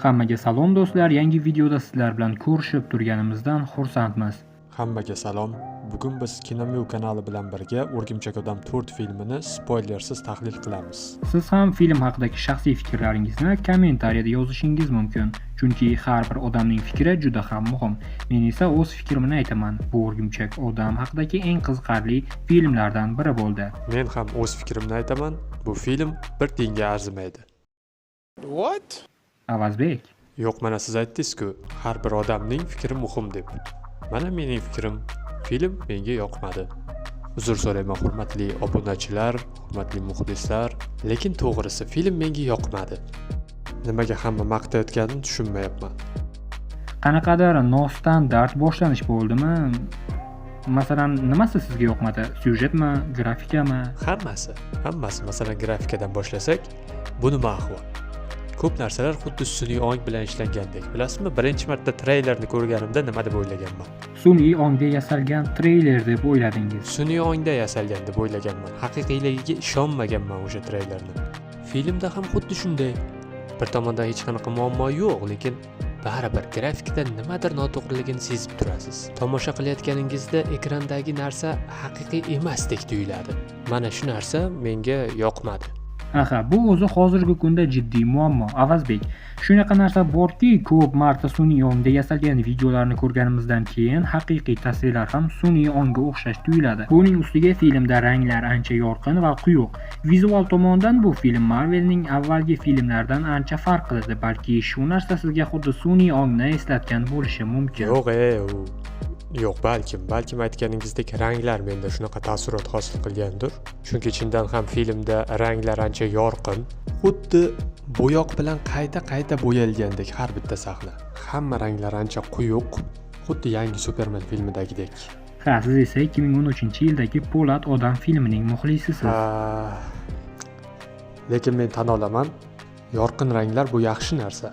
Hammaga salom do'stlar, yangi videoda sizlar bilan ko'rishib turganimizdan xursandmiz. Hammaga salom. Bugun biz Kinomyu kanali bilan birga O'rgimchak odam 4 filmini spoilersiz tahlil qilamiz. Siz ham film haqidagi shaxsiy fikrlaringizni kommentariyada yozishingiz mumkin. Chunki har bir odamning fikri juda ham muhim. Men esa o'z fikrimni aytaman. Bu O'rgimchak odam haqidagi eng qiziqarli filmlardan biri bo'ldi. Men ham o'z fikrimni aytaman. Bu film bir tiyinga arzimaydi. What? Avazbek, Yo'q, mana siz aytdingiz-ku, har bir odamning fikri muhim deb. Mana mening fikrim, film menga yoqmadi. Uzr so'rayman hurmatli obunachilar, hurmatli muxlislar, lekin to'g'risi film menga yoqmadi. Nimaga hamma maqtayotganini tushunmayapman. qanaqadir nostandart boshlanish bo'ldimi? Masalan, nimasi sizga yoqmadi? Syujetmi, grafikami? Hammasi. Masalan, grafikadan boshlasak, bu nima ahvol? Ko'p narsalar xuddi sun'iy ong bilan ishlangandek. Bilasizmi, birinchi marta treylerni ko'rganimda nima deb o'ylaganman? Sun'iy ongda yasalgan treyler deb o'yladingiz. Sun'iy ongda yasalgan deb o'ylaganman. Haqiqiyligiga ishonmaganman o'sha treylerni. Filmda ham xuddi shunday. Bir tomondan hech qanaqa muammo yo'q, lekin baribir grafikda nimadir noto'g'riligini sezib turasiz. Tomosha qilayotganingizda ekrandagi narsa haqiqiy emasdek tuyuladi. Mana shu narsa menga yoqmadi. Aha, bu o'zi hozirgi kunda jiddiy muammo. Avazbek, shunaqa narsa borki, ko'p marta sun'iy ongda yasalgan videolarni ko'rganimizdan keyin haqiqiy tasvirlar ham sun'iy ongga o'xshash tuyuladi. Buning ustiga filmda ranglar ancha yorqin va quyuq. Vizual tomondan bu film Marvelning avvalgi filmlaridan ancha farq qiladi, balki shu narsa sizga xuddi sun'iy ongni eslatgan bo'lishi mumkin. Yo'q, balkim aytganingizdek ranglar menda shunaqa taassurot hosil qilgandir. Chunki chindan ham filmda ranglar ancha yorqin, xuddi bo'yoq bilan qayta bo'yalgandek har bitta sahna. Hamma ranglar ancha quyuq, xuddi yangi Superman filmidagidek. Ha, siz esa 2013-yildagi Po'lat odam filmining muxlisisiz. Lekin men tan olaman, yorqin ranglar bu yaxshi narsa.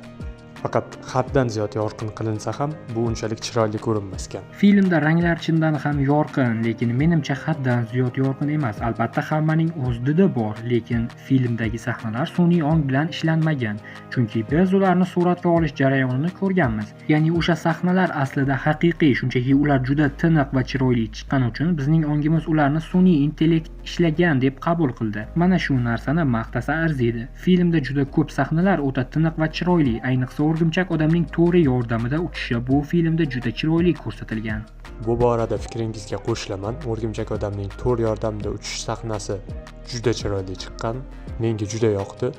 Faqat haddan ziyod yorqin qilinsa ham bu unchalik chiroyli ko'rinmas ekan. Filmda ranglar chindan ham yorqin, lekin menimcha haddan ziyod yorqin emas. Albatta hammaning o'z didi bor, lekin filmdagi sahnalar sun'iy ong bilan ishlanmagan. Chunki biz ularni suratga olish jarayonini ko'rganmiz. Ya'ni o'sha sahnalar aslida haqiqiy, shunchaki ular juda tiniq va chiroyli chiqqani uchun bizning ongimiz ularni sun'iy intellekt ishlagan deb qabul qildi. Mana shu narsani maqtasa arziydi. Filmda juda ko'p sahnalar o'ta tiniq va chiroyli, ayniqsa O'rgimchak odamning to'ri yordamida uchishi bu filmda juda chiroyli ko'rsatilgan. Bu borada fikringizga qo'shilaman. O'rgimchak odamning to'ri yordamida uchish sahnasi juda chiroyli chiqqan. Menga juda yoqdi.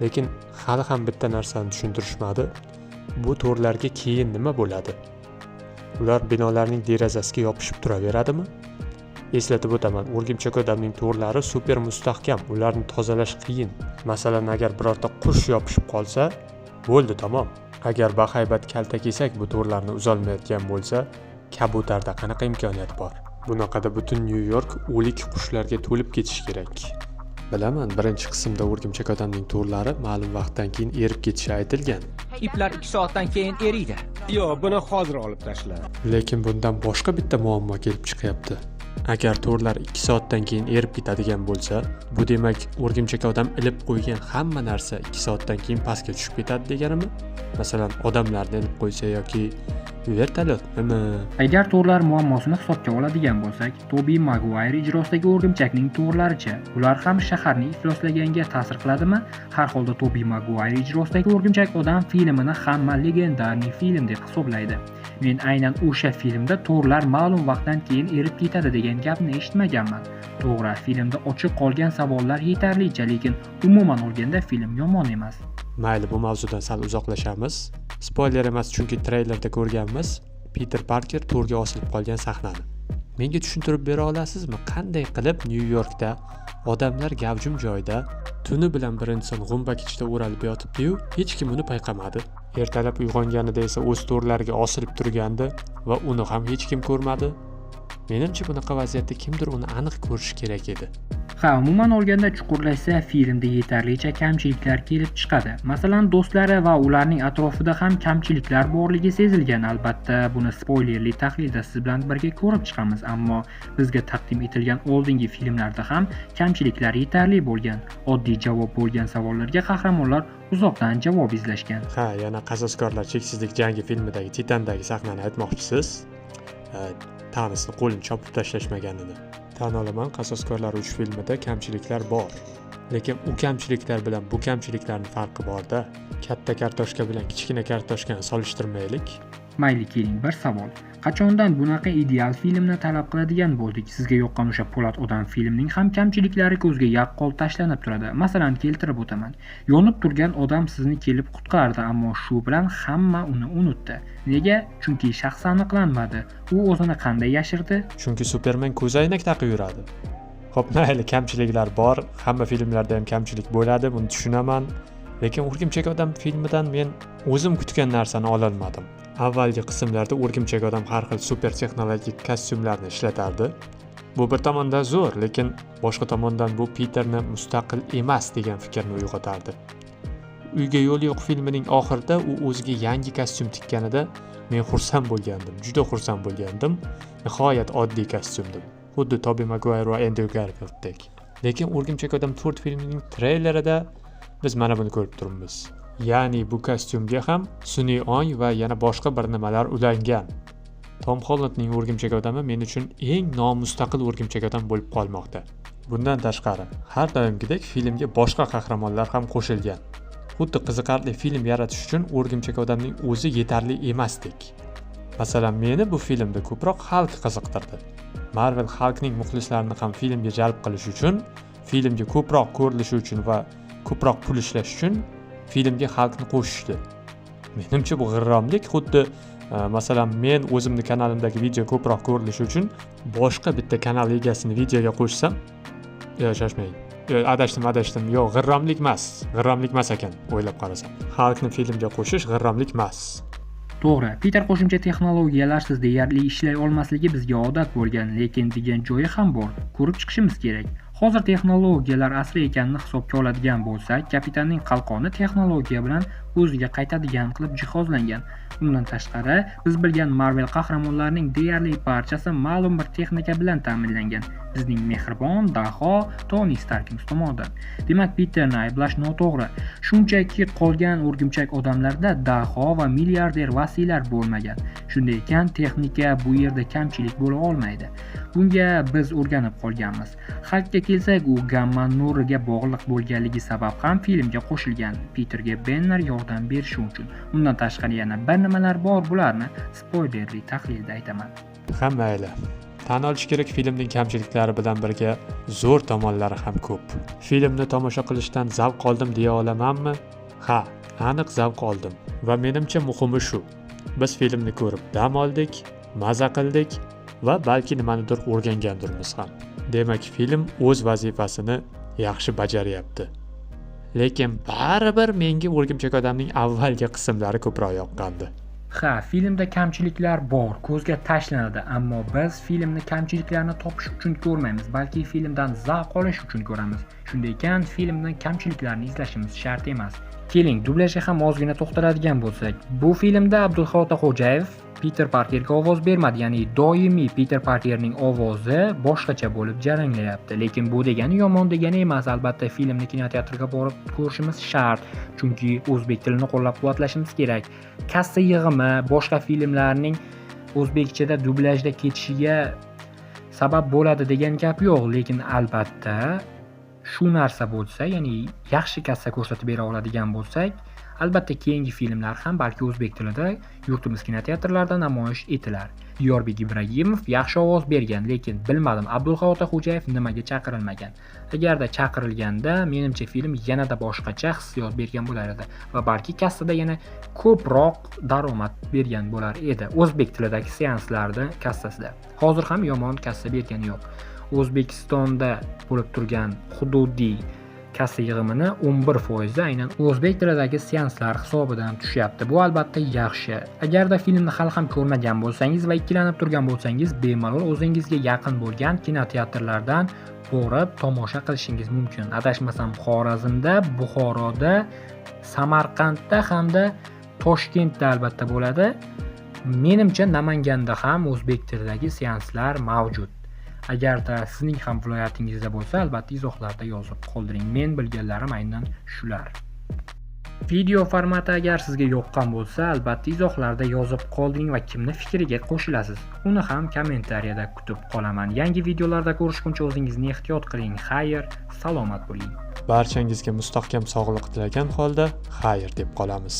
Lekin hali ham bitta narsani tushuntirishmadi. Bu to'rlarga keyin nima bo'ladi? Ular binolarning derazasiga yopishib turaveradimi? Eslatib o'taman, O'rgimchak odamning to'rlari super mustahkam, ularni tozalash qiyin. Masalan, agar birorta qush yopishib qolsa, bo'ldi, tamom. Agar bahaybat kaltakesak bu to'rlarni uzolmayotgan bo'lsa, kabutarda qanaqa imkoniyat bor? Bunaqada butun Nyu-York o'lik qushlarga to'lib ketishi kerak. Bilaman, birinchi qismda O'rgimchak odamning to'rlari ma'lum vaqtdan keyin erib ketishi aytilgan. Iplar 2 soatdan keyin eriydi. Yo'q, buni hozir olib tashla. Lekin bundan boshqa bitta muammo kelib chiqyapti. Agar to'rlar 2 soatdan keyin erib ketadigan bo'lsa, bu demak O'rgimchak odam ilib qo'ygan hamma narsa 2 soatdan keyin pastga tushib ketadi deganimi? Masalan, odamlarni ilib qo'ysa yoki vertolyotmi? Agar to'rlar muammosini hisobga oladigan bo'lsak, Tobey Maguire ijrosidagi O'rgimchakning to'rlaricha, ular ham shaharni ifloslaganga ta'sir qiladimi? Har holda Tobey Maguire ijrosidagi O'rgimchak odam filmini hamma legendarniy film deb hisoblaydi. Men aynan o'sha filmda to'rlar ma'lum vaqtdan keyin erib ketadi degan gapni eshitmaganman. To'g'ri, filmda ochiq qolgan savollar yetarlicha, lekin umuman olganda film yomon emas. Mayli, bu mavzudan sal uzoqlashamiz. Spoiler emas, chunki treylerda ko'rganmiz Peter Parker to'rga osilib qolgan sahnani. Menga tushuntirib bera olasizmi, qanday qilib Nyu-Yorkda odamlar gavjum joyda tuni bilan bir inson g'umbak ichida o'ralib yotibdi-yu, hech kim uni payqamadi. Ertalab uyg'onganida esa o'z to'rlariga osilib turgandi va uni ham hech kim ko'rmadi. Menimcha bunaqa vaziyatda kimdir uni aniq ko'rishi kerak edi. Ha, umuman olganda chuqurlashsa, filmda yetarlicha kamchiliklar kelib chiqadi. Masalan, do'stlari va ularning atrofida ham kamchiliklar borligi sezilgan. Albatta, buni spoilerli tahlilda siz bilan birga ko'rib chiqamiz, ammo bizga taqdim etilgan oldingi filmlarda ham kamchiliklar yetarli bo'lgan. Oddiy javob bo'lgan savollarga qahramonlar uzoqdan javob izlashgan. Ha, yana Qasoskorlar cheksizlik jangi filmidagi Titandagi sahnani aytmoqchisiz. Tanisni qo'lini chopib tashlashmaganini. Tan olaman, Qasoskorlar 3 filmida kamchiliklar bor. Lekin u kamchiliklar bilan bu kamchiliklarning farqi bor-da. Katta kartoshka bilan kichkina kartoshkani solishtirmaylik. Mayli, keling, bir savol. Qachondan bunaqa ideal filmni talab qiladigan bo'ldik? Sizga yoqqan o'sha Po'lat odam filmning ham kamchiliklari ko'zga yaqqol tashlanib turadi. Masalan, keltirib o'taman. Yonib turgan odam sizni kelib qutqardi, ammo shu bilan hamma uni unutdi. Nega? Chunki shaxsi aniqlanmadi. U o'zini qanday yashirdi? Chunki Superman ko'zoynak taqib yuradi. Xo'p, mayli, kamchiliklar bor. Hamma filmlarda ham kamchilik bo'ladi, buni tushunaman. Lekin O'rgimchak odam filmidan men o'zim kutgan narsani ola olmadim. Avvalgi qismlarda O'rgimchak odam har xil super texnologik kostyumlarni ishlatardi. Bu bir tomondan zo'r, lekin boshqa tomondan bu Peterni mustaqil emas degan fikrni uyg'otardi. Uyga yo'l yo'q filmining oxirida u o'ziga yangi kostyum tikkanida men xursand bo'lgandim, juda xursand bo'lgandim. Nihoyat oddiy kostyumdim. Xuddi Tobey Maguire va Andrew Garfieldek. Lekin O'rgimchak odam 4 filmining treylerida biz mana buni ko'rib turibmiz. Ya'ni bu kostyumga ham sun'iy ong va yana boshqa bir nimalar ulangan. Tom Hollandning O'rgimchak odami men uchun eng nomustaqil O'rgimchak odam bo'lib qolmoqda. Bundan tashqari, har doimgidek filmga boshqa qahramonlar ham qo'shilgan. Xuddi qiziqarli film yaratish uchun O'rgimchak odamning o'zi yetarli emasdek. Masalan, meni bu filmda ko'proq Hulk qiziqtirdi. Marvel Hulkning muxlislarini ham filmga jalb qilish uchun, filmga ko'proq ko'rilishi uchun va ko'proq pul ishlash uchun filmga Hulkni qo'shishdi. Menimcha bu g'irromlik. Xuddi masalan, men o'zimni kanalimdagi video ko'proq ko'rilishi uchun boshqa bitta kanal egasini videoga qo'shsam, shoshmang. Adashdim. Yo'q, g'irromlik emas ekan, o'ylab qarasam. Hulkni filmga qo'shish g'irromlik emas. To'g'ri, Peter qo'shimcha texnologiyalarsiz deyarli ishlay olmasligi bizga odat bo'lgan, lekin degan joyi ham bor. Ko'rib chiqishimiz kerak. Hozir texnologiyalar asri ekanini hisobga oladigan bo'lsak, kapitanning qalqoni texnologiya bilan o'ziga qaytadigan qilib jihozlangan. Undan tashqari, biz bilgan Marvel qahramonlarining deyarli barchasi ma'lum bir texnika bilan ta'minlangan. Bizning mehribon daho Tony Starkimiz tomonidan. Demak, Peterni ayblash noto'g'ri. Shunchaki qolgan O'rgimchak odamlarda daho va milliarder vasiylar bo'lmagan. Shunday ekan, texnika bu yerda kamchilik bo'la olmaydi. Bunga biz o'rganib qolganmiz. Hulkga kelsak, u gamma nuriga bog'liq bo'lganligi sabab ham filmga qo'shilgan. Peterga Banner yordam berishi uchun. Undan tashqari yana bir nimalar bor, bularni spoilerli tahlilda aytaman. Ha, mayli. Tan olish kerak, filmning kamchiliklari bilan birga zo'r tomonlari ham ko'p. Filmni tomosha qilishdan zavq oldim deya olamanmi? Ha, aniq zavq oldim. Va menimcha muhimi shu. Biz filmni ko'rib dam oldik, maza qildik va balki nimanidir o'rgangandirmiz ham. Demak, film o'z vazifasini yaxshi bajaryapti. Lekin baribir menga O'rgimchak odamning avvalgi qismlari ko'proq yoqqandi. Ha, filmda kamchiliklar bor, ko'zga tashlanadi, ammo biz filmni kamchiliklarni topish uchun ko'rmaymiz, balki filmdan zavq olish uchun ko'ramiz. Shunday ekan, filmdan kamchiliklarni izlashimiz shart emas. Keling, dublajga ham ozgina to'xtaladigan bo'lsak, bu filmda Abdulxoliq Xo'jayev Peter Parkerga ovoz bermadi, ya'ni doimiy Peter Parkerning ovozi boshqacha bo'lib jaranglayapti. Lekin bu degani yomon degani emas. Albatta, filmni kinoteatrga borib ko'rishimiz shart, chunki o'zbek tilini qo'llab-quvvatlashimiz kerak. Kassa yig'imi boshqa filmlarning o'zbekchada dublajda ketishiga sabab bo'ladi degan gap yo'q, lekin albatta shu narsa bo'lsa, ya'ni yaxshi kassa ko'rsatib bera oladigan bo'lsak, albatta keyingi filmlar ham balki o'zbek tilida yurtimiz kinoteatrlarida namoyish etilar. Diyorbek Ibragimov yaxshi ovoz bergan, lekin bilmadim Abdulxoliq Xo'jayev nimaga chaqirilmagan. Agarda chaqirilganda, menimcha film yanada boshqacha hissiyot bergan bo'lar edi va balki kassada yana ko'proq daromad bergan bo'lar edi. O'zbek tilidagi seanslarda kassasida. Hozir ham yomon kassa bergani yo'q. O'zbekistonda bo'lib turgan hududiy kassa yig'imini 11% aynan o'zbek tilidagi seanslar hisobidan tushyapti. Bu albatta yaxshi. Agarda filmni hali ham ko'rmagan bo'lsangiz va ikkilanib turgan bo'lsangiz, bemalol o'zingizga yaqin bo'lgan kinoteatrlardan borib tomosha qilishingiz mumkin. Adashmasam Xorazmda, Buxoroda, Samarqandda hamda Toshkentda albatta bo'ladi. Menimcha Namanganda ham o'zbek tilidagi seanslar mavjud. Agarda sizning ham viloyatingizda bo'lsa, albatta izohlarda yozib qoldiring. Men bilganlarim aynan shular. Video formati agar sizga yoqqan bo'lsa, albatta izohlarda yozib qoldiring va kimni fikriga qo'shilasiz. Uni ham kommentariyada kutib qolaman. Yangi videolarda ko'rishguncha o'zingizni ehtiyot qiling. Xayr, salomat bo'ling. Barchangizga mustahkam sog'liq tilagan holda xayr deb qolamiz.